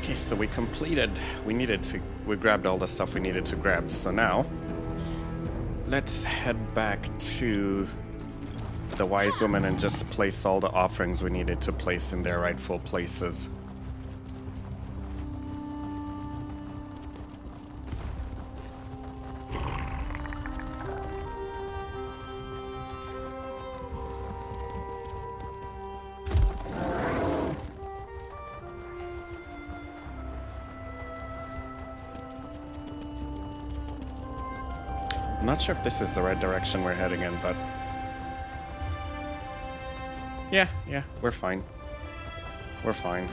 Okay, so we completed, we grabbed all the stuff we needed to grab, so now let's head back to the wise woman and just place all the offerings we needed to place in their rightful places. I'm not sure if this is the right direction we're heading in, but yeah, we're fine. We're fine.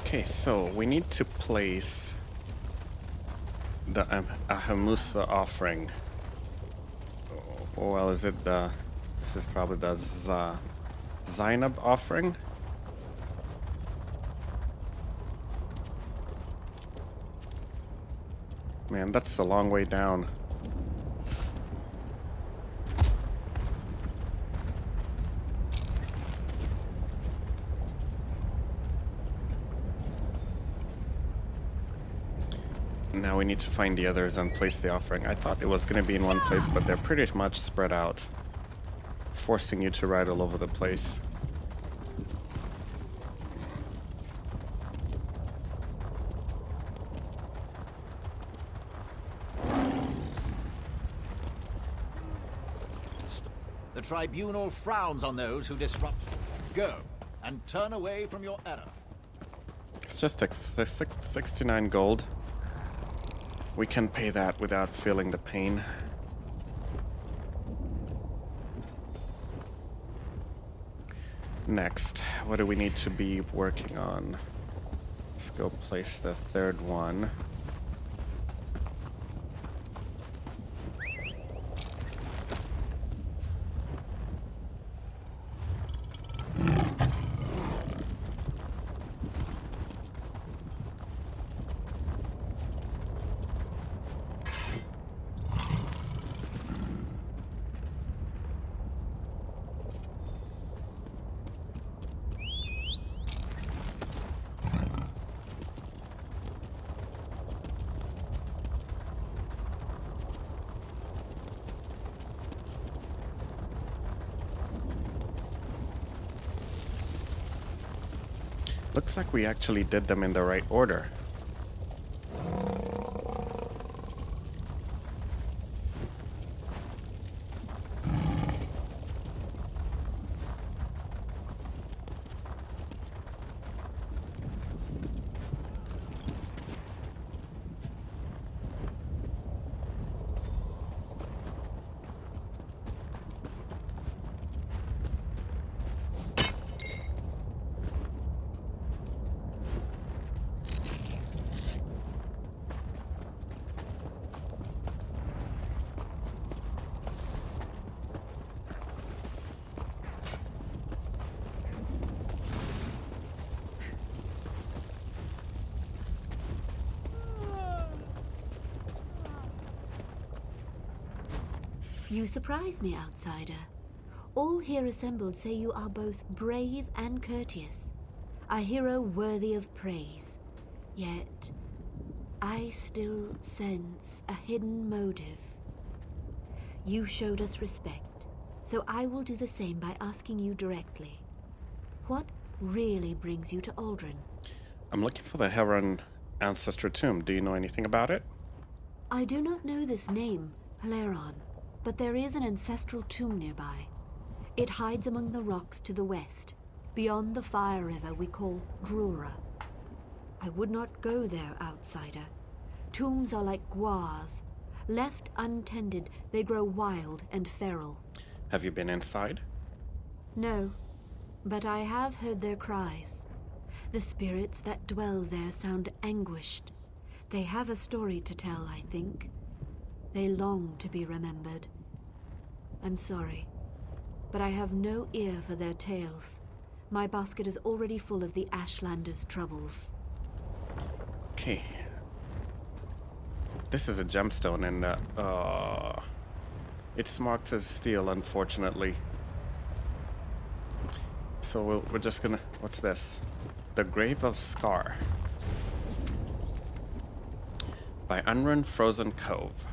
Okay, so we need to place the Ahamusa offering. Oh, well, is it the... This is probably the Zainab offering? Man, that's a long way down. Now we need to find the others and place the offering. I thought it was going to be in one place, but they're pretty much spread out, forcing you to ride all over the place. The tribunal frowns on those who disrupt. Go and turn away from your error. It's just 69 gold. We can pay that without feeling the pain. Next, what do we need to be working on? Let's go place the third one. Looks like we actually did them in the right order. You surprise me, outsider. All here assembled say you are both brave and courteous, a hero worthy of praise. Yet, I still sense a hidden motive. You showed us respect, so I will do the same by asking you directly. What really brings you to Ald'ruhn? I'm looking for the Hleran Ancestral Tomb. Do you know anything about it? I do not know this name, Hleran, but there is an ancestral tomb nearby. It hides among the rocks to the west, beyond the fire river we call Drura. I would not go there, outsider. Tombs are like guars, Left untended, they grow wild and feral. Have you been inside? No, but I have heard their cries. The spirits that dwell there sound anguished. They have a story to tell, I think. They long to be remembered. I'm sorry, but I have no ear for their tales. My basket is already full of the Ashlanders' troubles. Okay. This is a gemstone, and it's marked as steel, unfortunately. So we're just gonna... What's this? The Grave of Scar. By Unrun Frozen Cove.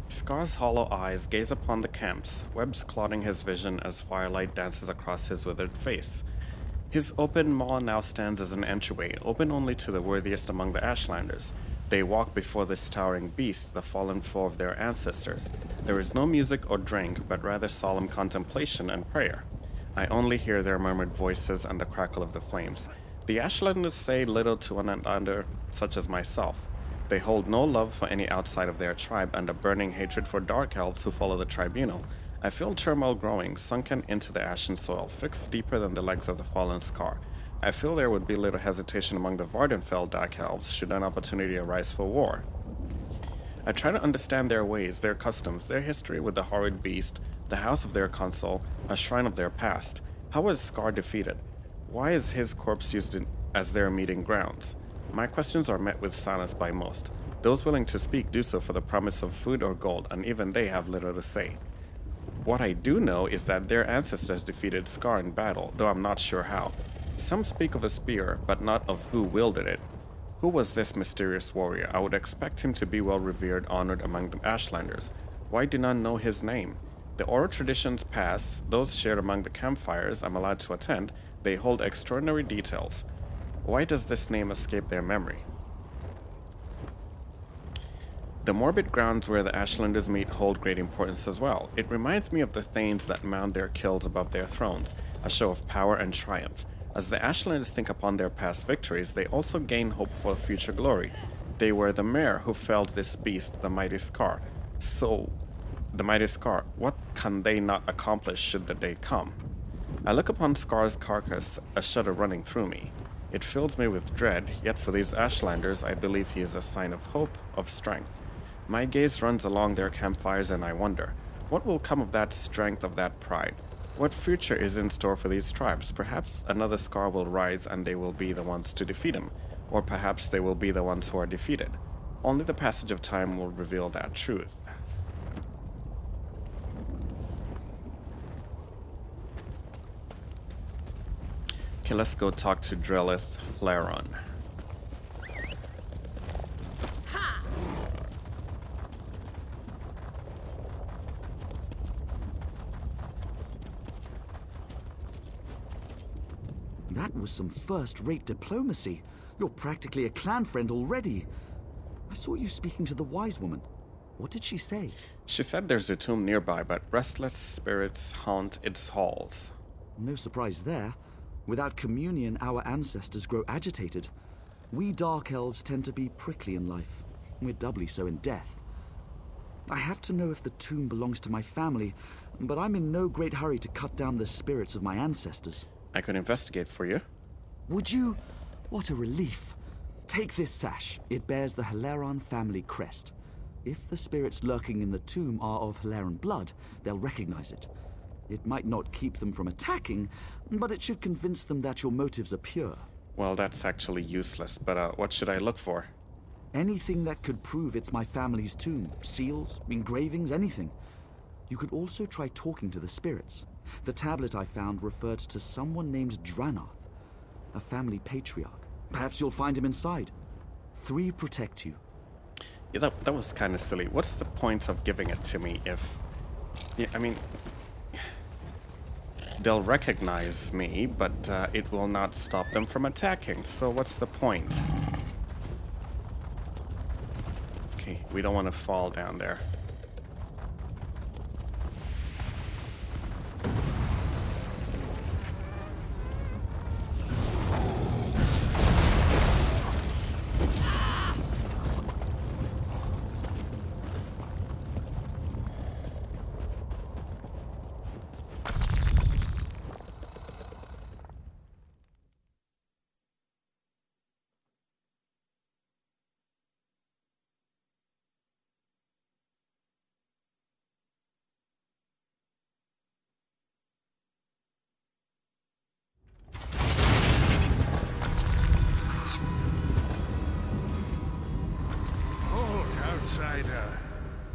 Scar's hollow eyes gaze upon the camps, webs clouding his vision as firelight dances across his withered face. His open maw now stands as an entryway, open only to the worthiest among the Ashlanders. They walk before this towering beast, the fallen foe of their ancestors. There is no music or drink, but rather solemn contemplation and prayer. I only hear their murmured voices and the crackle of the flames. The Ashlanders say little to one another, such as myself. They hold no love for any outside of their tribe and a burning hatred for dark elves who follow the tribunal. I feel turmoil growing, sunken into the ashen soil, fixed deeper than the legs of the fallen Scar. I feel there would be little hesitation among the Vvardenfell dark elves should an opportunity arise for war. I try to understand their ways, their customs, their history with the horrid beast, the house of their consul, a shrine of their past. How was Scar defeated? Why is his corpse used as their meeting grounds? My questions are met with silence by most. Those willing to speak do so for the promise of food or gold, and even they have little to say. What I do know is that their ancestors defeated Scar in battle, though I'm not sure how. Some speak of a spear, but not of who wielded it. Who was this mysterious warrior? I would expect him to be well revered, honored among the Ashlanders. Why do none know his name? The oral traditions pass, those shared among the campfires I'm allowed to attend, they hold extraordinary details. Why does this name escape their memory? The morbid grounds where the Ashlanders meet hold great importance as well. It reminds me of the thanes that mount their kills above their thrones, a show of power and triumph. As the Ashlanders think upon their past victories, they also gain hope for future glory. They were the mare who felled this beast, the mighty Scar. What can they not accomplish should the day come? I look upon Scar's carcass, a shudder running through me. It fills me with dread, yet for these Ashlanders I believe he is a sign of hope, of strength. My gaze runs along their campfires and I wonder, what will come of that strength, of that pride? What future is in store for these tribes? Perhaps another Scar will rise and they will be the ones to defeat him, or perhaps they will be the ones who are defeated. Only the passage of time will reveal that truth. Okay, let's go talk to Drellith Hleran. That was some first-rate diplomacy. You're practically a clan friend already. I saw you speaking to the wise woman. What did she say? She said there's a tomb nearby, but restless spirits haunt its halls. No surprise there. Without communion, our ancestors grow agitated. We Dark Elves tend to be prickly in life. We're doubly so in death. I have to know if the tomb belongs to my family, but I'm in no great hurry to cut down the spirits of my ancestors. I could investigate for you. Would you? What a relief. Take this sash. It bears the Hleran family crest. If the spirits lurking in the tomb are of Hleran blood, they'll recognize it. It might not keep them from attacking, but it should convince them that your motives are pure. Well, that's actually useless, but what should I look for? Anything that could prove it's my family's tomb. Seals, engravings, anything. You could also try talking to the spirits. The tablet I found referred to someone named Dranath, a family patriarch. Perhaps you'll find him inside. 3 protect you. Yeah, that was kind of silly. What's the point of giving it to me if... Yeah, I mean... They'll recognize me, but it will not stop them from attacking, so what's the point? Okay, we don't want to fall down there. outsider.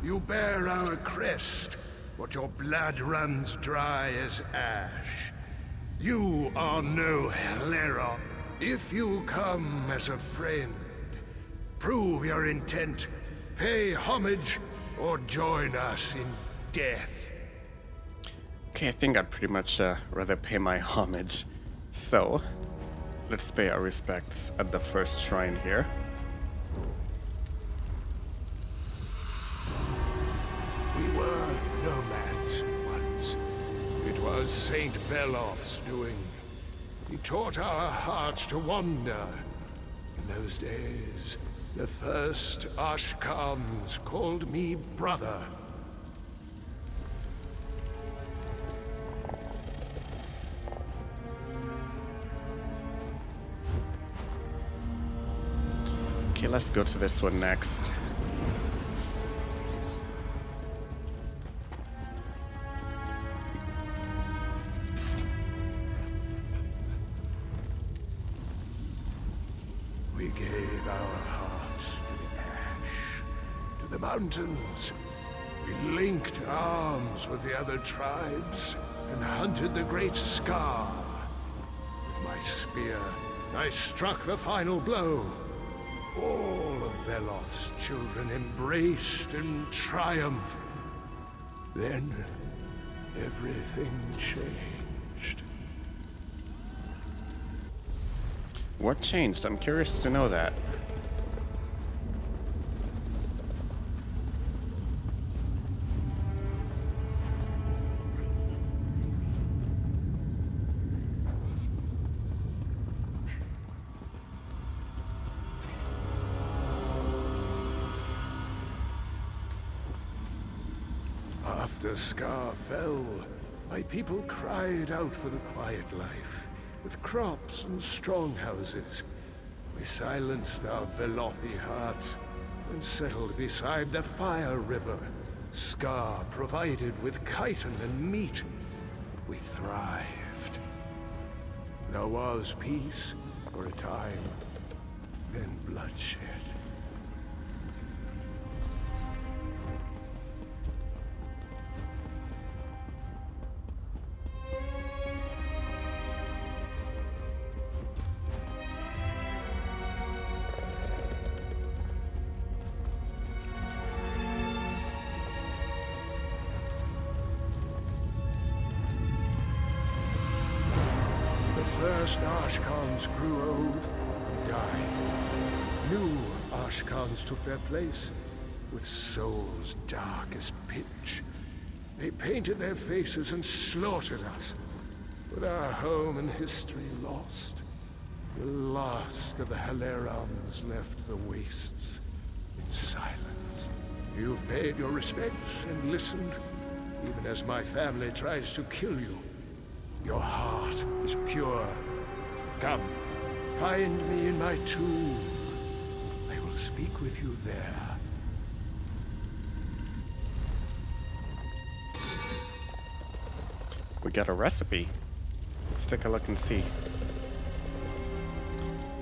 You bear our crest, but your blood runs dry as ash. You are no Hleran. If you come as a friend, prove your intent, pay homage, or join us in death. Okay, I think I'd pretty much rather pay my homage. So, let's pay our respects at the first shrine here. We were nomads once. It was Saint Veloth's doing. He taught our hearts to wander. In those days, the first Ashkans called me brother. Okay, let's go to this one next. We gave our hearts to the ash, to the mountains. We linked arms with the other tribes and hunted the great Scar. With my spear, I struck the final blow. All of Veloth's children embraced in triumph. Then, everything changed. What changed? I'm curious to know that. After Scar fell, my people cried out for the quiet life, with crops and strong houses. We silenced our Velothi hearts and settled beside the Fire River. Scar provided with chitin and meat. We thrived. There was peace for a time, then bloodshed. First Ashkans grew old and died. New Ashkans took their place, with souls dark as pitch. They painted their faces and slaughtered us, with our home and history lost. The last of the Hlerans left the wastes in silence. You've paid your respects and listened, even as my family tries to kill you. Your heart is pure. Come, find me in my tomb. I will speak with you there. We got a recipe. Let's take a look and see.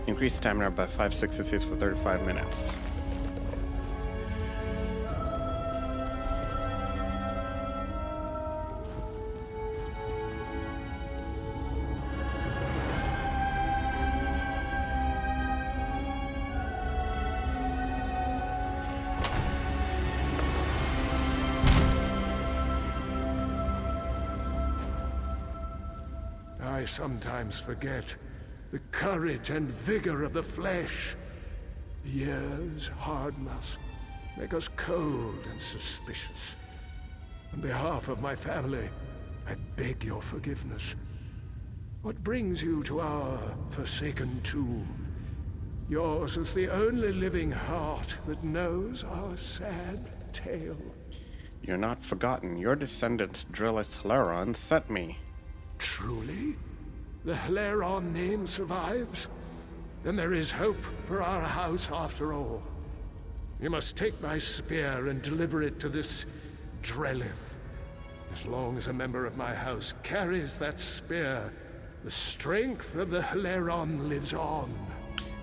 Increase stamina by 566 for 35 minutes. I sometimes forget the courage and vigor of the flesh. Years harden us, make us cold and suspicious. On behalf of my family, I beg your forgiveness. What brings you to our forsaken tomb? Yours is the only living heart that knows our sad tale. You're not forgotten. Your descendant, Drillith Hleran, sent me. Truly? The Hleran name survives? Then there is hope for our house after all. You must take my spear and deliver it to this Drellith. As long as a member of my house carries that spear, the strength of the Hleran lives on.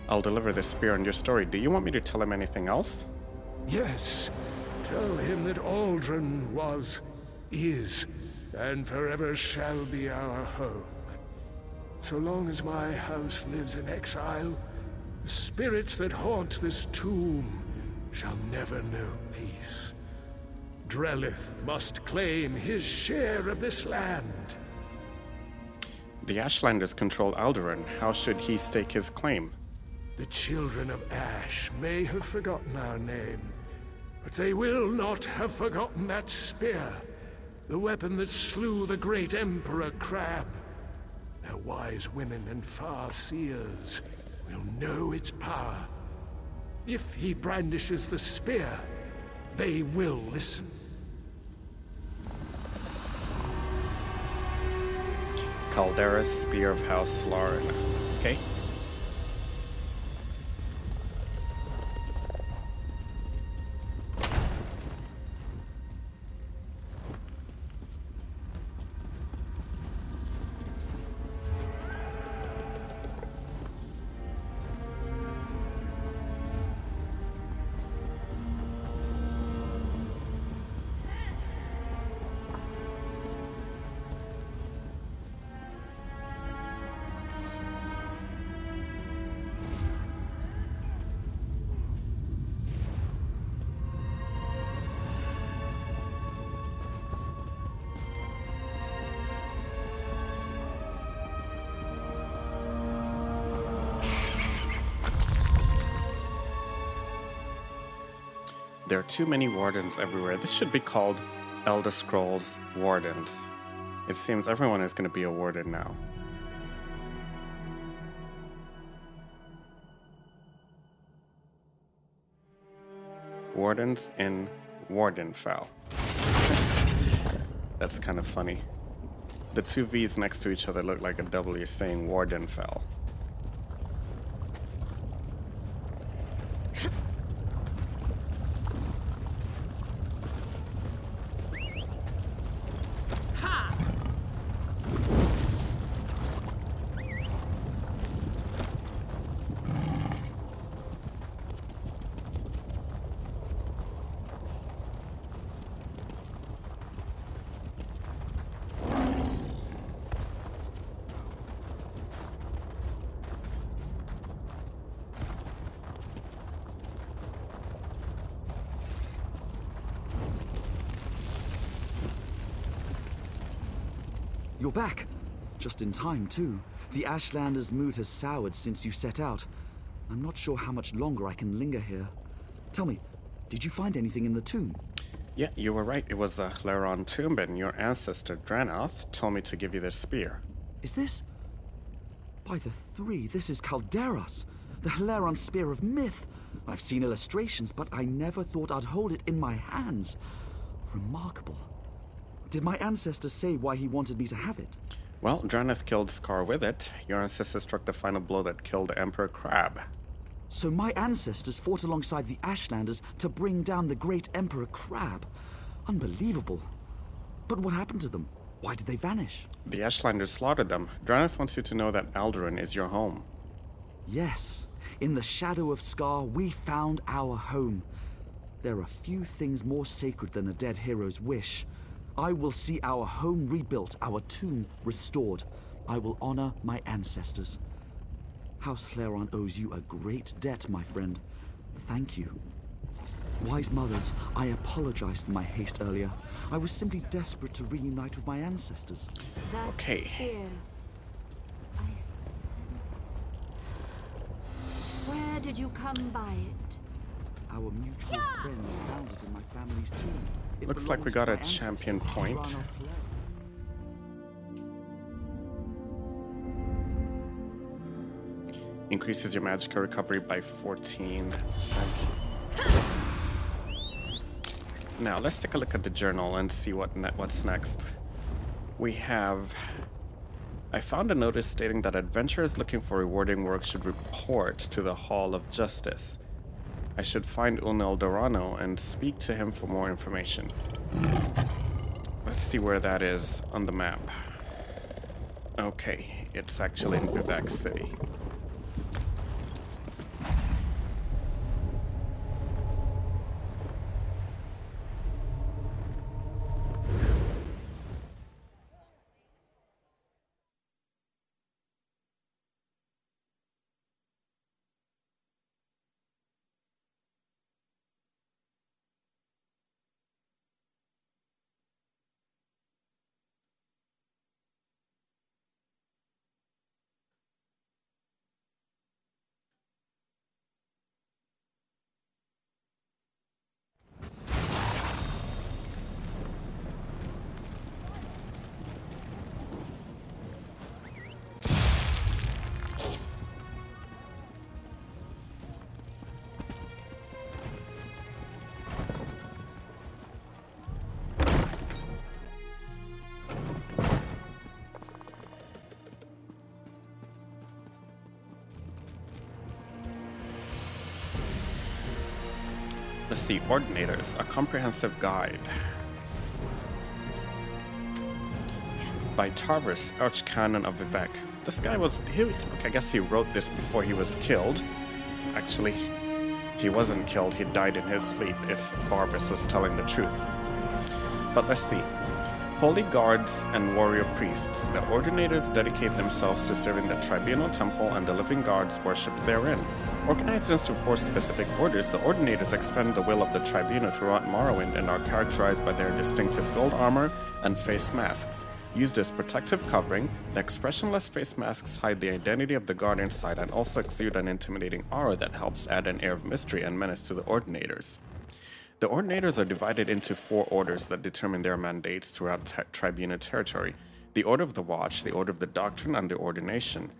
I'll deliver the spear on your story. Do you want me to tell him anything else? Yes, tell him that Ald'ruhn was, is, and forever shall be our home. So long as my house lives in exile, the spirits that haunt this tomb shall never know peace. Drelith must claim his share of this land. The Ashlanders control Ald'ruhn. How should he stake his claim? The children of Ash may have forgotten our name, but they will not have forgotten that spear, the weapon that slew the great Emperor Crab. Their wise women and far-seers will know its power. If he brandishes the spear, they will listen. Caldera's Spear of House Hleran. Okay. There are too many wardens everywhere. This should be called Elder Scrolls Wardens. It seems everyone is going to be a warden now. Wardens in Vvardenfell. That's kind of funny. The two V's next to each other look like a W saying Vvardenfell. You're back. Just in time, too. The Ashlanders' mood has soured since you set out. I'm not sure how much longer I can linger here. Tell me, did you find anything in the tomb? Yeah, you were right. It was the Hleran Tomb, and your ancestor, Dranoth, told me to give you this spear. Is this... By the three, this is Caldera's, the Hleran Spear of Myth. I've seen illustrations, but I never thought I'd hold it in my hands. Remarkable. Did my ancestor say why he wanted me to have it? Well, Dranoth killed Scar with it. Your ancestor struck the final blow that killed Emperor Crab. So my ancestors fought alongside the Ashlanders to bring down the great Emperor Crab. Unbelievable. But what happened to them? Why did they vanish? The Ashlanders slaughtered them. Dranoth wants you to know that Ald'ruhn is your home. Yes. In the shadow of Scar, we found our home. There are few things more sacred than a dead hero's wish. I will see our home rebuilt, our tomb restored. I will honor my ancestors. House Hleran owes you a great debt, my friend. Thank you. Wise mothers, I apologize for my haste earlier. I was simply desperate to reunite with my ancestors. That Okay. fear I sense. Where did you come by it? Our mutual friend found it in my family's tomb. It Looks like we belongs got to a my ancestor, champion point. Dranoth Hleran. Increases your magic recovery by 14%. Now, let's take a look at the journal and see what's next. We have... I found a notice stating that adventurers looking for rewarding work should report to the Hall of Justice. I should find Ald'ruhn and speak to him for more information. Let's see where that is on the map. Okay, it's actually in Vivek City. Let's see, Ordinators, a comprehensive guide. By Tarvis, Archcanon of Vivek. This guy was, I guess he wrote this before he was killed. Actually, he wasn't killed, he died in his sleep, if Barbas was telling the truth. But let's see. Holy guards and warrior priests, the Ordinators dedicate themselves to serving the Tribunal Temple and the living guards worshipped therein. Organized into 4 specific orders, the Ordinators extend the will of the Tribunal throughout Morrowind and are characterized by their distinctive gold armor and face masks. Used as protective covering, the expressionless face masks hide the identity of the guard inside and also exude an intimidating aura that helps add an air of mystery and menace to the Ordinators. The Ordinators are divided into 4 orders that determine their mandates throughout Tribunal territory: the Order of the Watch, the Order of the Doctrine, and the Ordination.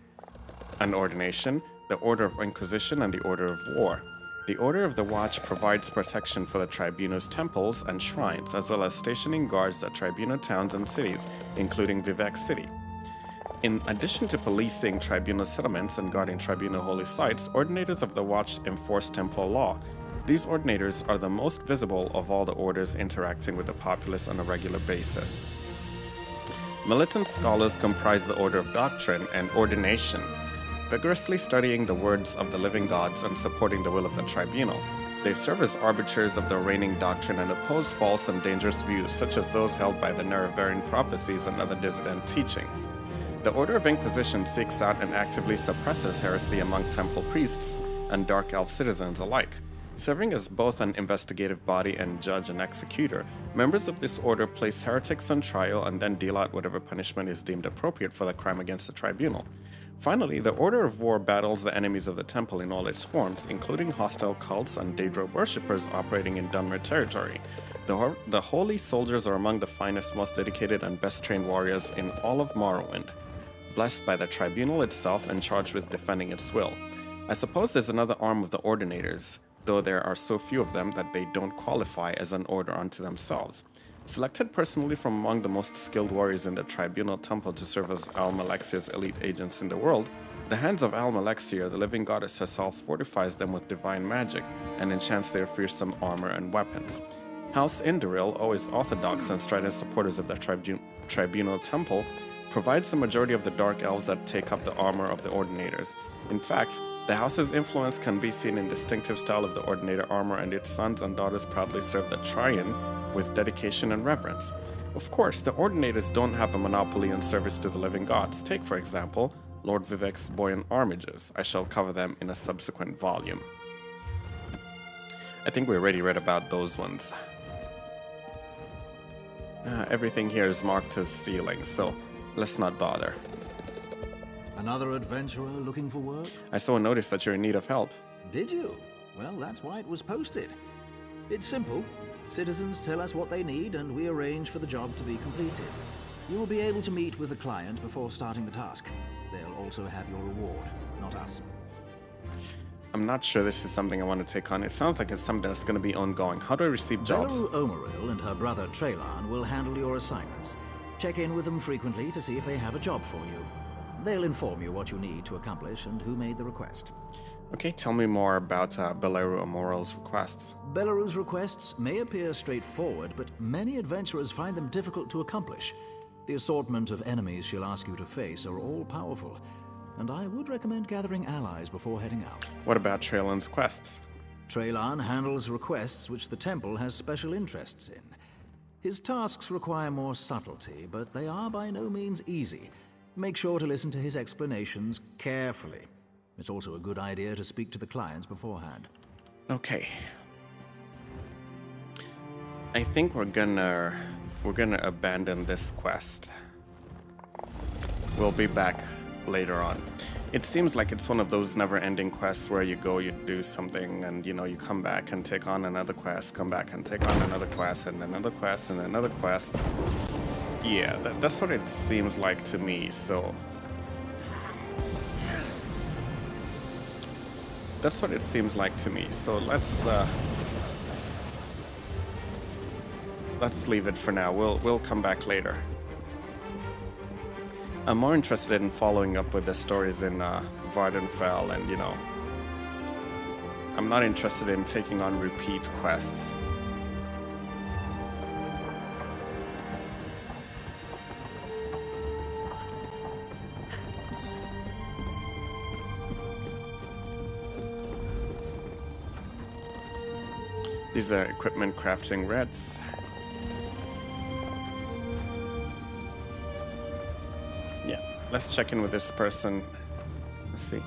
The Order of Inquisition, and the Order of War. The Order of the Watch provides protection for the Tribunal's temples and shrines, as well as stationing guards at Tribunal towns and cities, including Vivek City. In addition to policing Tribunal settlements and guarding Tribunal holy sites, Ordinators of the Watch enforce temple law. These Ordinators are the most visible of all the orders interacting with the populace on a regular basis. Militant scholars comprise the Order of Doctrine and Ordination, vigorously studying the words of the living gods and supporting the will of the Tribunal. They serve as arbiters of the reigning doctrine and oppose false and dangerous views such as those held by the Nerevarine prophecies and other dissident teachings. The Order of Inquisition seeks out and actively suppresses heresy among temple priests and Dark Elf citizens alike. Serving as both an investigative body and judge and executor, members of this order place heretics on trial and then deal out whatever punishment is deemed appropriate for the crime against the Tribunal. Finally, the Order of War battles the enemies of the temple in all its forms, including hostile cults and Daedra worshippers operating in Dunmer territory. The Holy Soldiers are among the finest, most dedicated, and best-trained warriors in all of Morrowind, blessed by the Tribunal itself and charged with defending its will. I suppose there's another arm of the Ordinators, though there are so few of them that they don't qualify as an order unto themselves. Selected personally from among the most skilled warriors in the Tribunal Temple to serve as Al-Malexia's elite agents in the world, the hands of Al-Malexia, the living goddess herself, fortifies them with divine magic and enchants their fearsome armor and weapons. House Indoril, always orthodox and strident supporters of the Tribunal Temple, provides the majority of the Dark Elves that take up the armor of the Ordinators. In fact, the house's influence can be seen in distinctive style of the Ordinator armor, and its sons and daughters proudly serve the Trian with dedication and reverence. Of course, the Ordinators don't have a monopoly on service to the living gods. Take, for example, Lord Vivek's buoyant armages. I shall cover them in a subsequent volume. I think we already read about those ones. Everything here is marked as stealing, so let's not bother. Another adventurer looking for work? I saw a notice that you're in need of help. Did you? Well, that's why it was posted. It's simple. Citizens tell us what they need and we arrange for the job to be completed. You will be able to meet with the client before starting the task. They'll also have your reward, not us. I'm not sure this is something I want to take on. It sounds like it's something that's going to be ongoing. How do I receive jobs? Belarus Omeril and her brother Hleran will handle your assignments. Check in with them frequently to see if they have a job for you. They'll inform you what you need to accomplish and who made the request. Okay, tell me more about Belarus Omeril's requests. Belarus' requests may appear straightforward, but many adventurers find them difficult to accomplish. The assortment of enemies she'll ask you to face are all powerful, and I would recommend gathering allies before heading out. What about Hleran's quests? Hleran handles requests which the temple has special interests in. His tasks require more subtlety, but they are by no means easy. Make sure to listen to his explanations carefully. It's also a good idea to speak to the clients beforehand. Okay. I think we're gonna abandon this quest. We'll be back later on. It seems like it's one of those never-ending quests where you go, you do something, and you come back and take on another quest, come back and take on another quest, and another quest, and another quest. Yeah, that's what it seems like to me, so... That's what it seems like to me, so let's leave it for now. We'll come back later. I'm more interested in following up with the stories in Vvardenfell and, I'm not interested in taking on repeat quests. These are equipment crafting reds. Yeah, let's check in with this person. Let's see.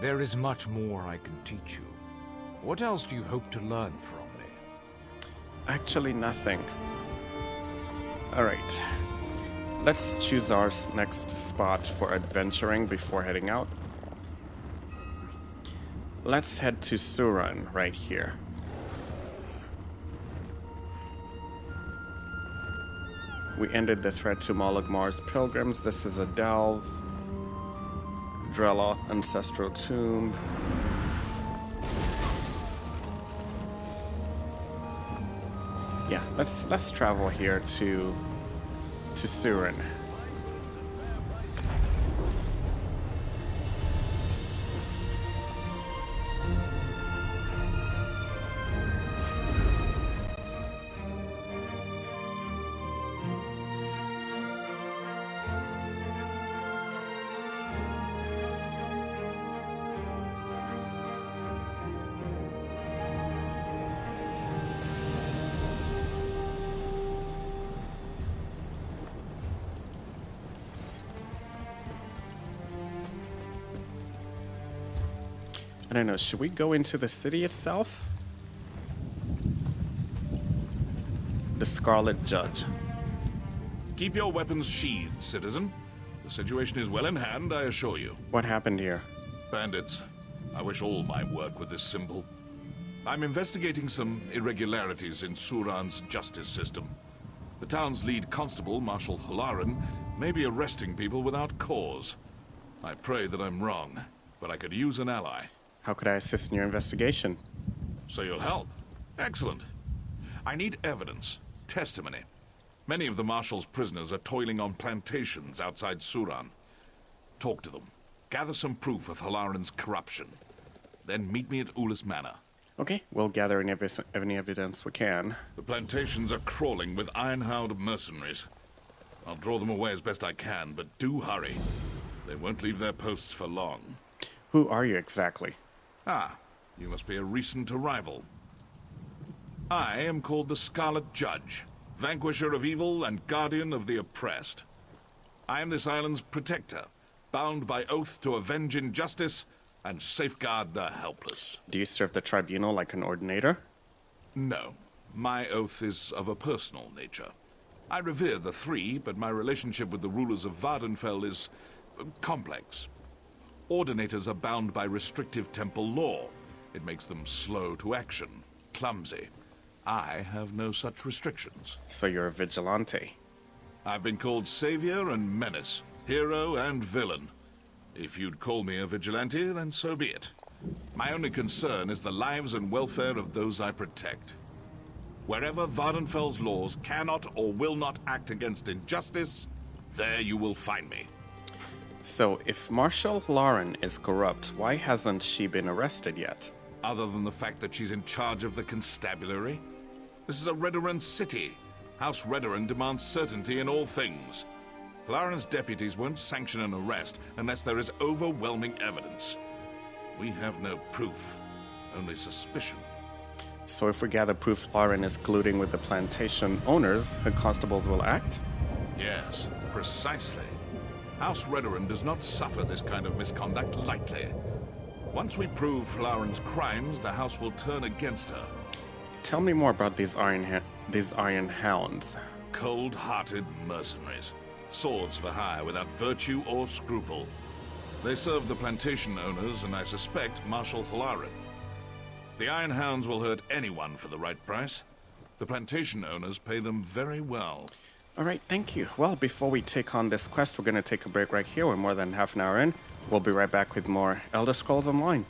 There is much more I can teach you. What else do you hope to learn from me? Actually, nothing. Alright. Let's choose our next spot for adventuring before heading out. Let's head to Suran right here. We ended the threat to Molagmar's pilgrims. This is a delve. Hleran Ancestral Tomb. Yeah, let's travel here to Suran. I don't know, should we go into the city itself? The Scarlet Judge. Keep your weapons sheathed, citizen. The situation is well in hand, I assure you. What happened here? Bandits. I wish all my work were this simple. I'm investigating some irregularities in Suran's justice system. The town's lead constable, Marshal Hleran, may be arresting people without cause. I pray that I'm wrong, but I could use an ally. How could I assist in your investigation? So you'll help? Excellent. I need evidence, testimony. Many of the Marshal's prisoners are toiling on plantations outside Suran. Talk to them. Gather some proof of Hleran's corruption. Then meet me at Ulis Manor. Okay, we'll gather any evidence we can. The plantations are crawling with iron-howed mercenaries. I'll draw them away as best I can, but do hurry. They won't leave their posts for long. Who are you exactly? Ah, you must be a recent arrival. I am called the Scarlet Judge, vanquisher of evil and guardian of the oppressed. I am this island's protector, bound by oath to avenge injustice and safeguard the helpless. Do you serve the tribunal like an ordinator? No, my oath is of a personal nature. I revere the three, but my relationship with the rulers of Vvardenfell is complex. Ordinators are bound by restrictive temple law. It makes them slow to action, clumsy. I have no such restrictions. So you're a vigilante. I've been called savior and menace, hero and villain. If you'd call me a vigilante, then so be it. My only concern is the lives and welfare of those I protect. Wherever Vvardenfell's laws cannot or will not act against injustice, there you will find me. So, if Marshal Hleran is corrupt, why hasn't she been arrested yet? Other than the fact that she's in charge of the constabulary? This is a Hleran city. House Hleran demands certainty in all things. Hleran's deputies won't sanction an arrest unless there is overwhelming evidence. We have no proof, only suspicion. So if we gather proof Hleran is colluding with the plantation owners, the constables will act? Yes, precisely. House Hleran does not suffer this kind of misconduct lightly. Once we prove Hleran's crimes, the house will turn against her. Tell me more about these iron hounds. Cold-hearted mercenaries. Swords for hire without virtue or scruple. They serve the plantation owners and I suspect Marshal Hleran. The Iron Hounds will hurt anyone for the right price. The plantation owners pay them very well. All right, thank you. Well, before we take on this quest, we're going to take a break right here. We're more than half an hour in. We'll be right back with more Elder Scrolls Online.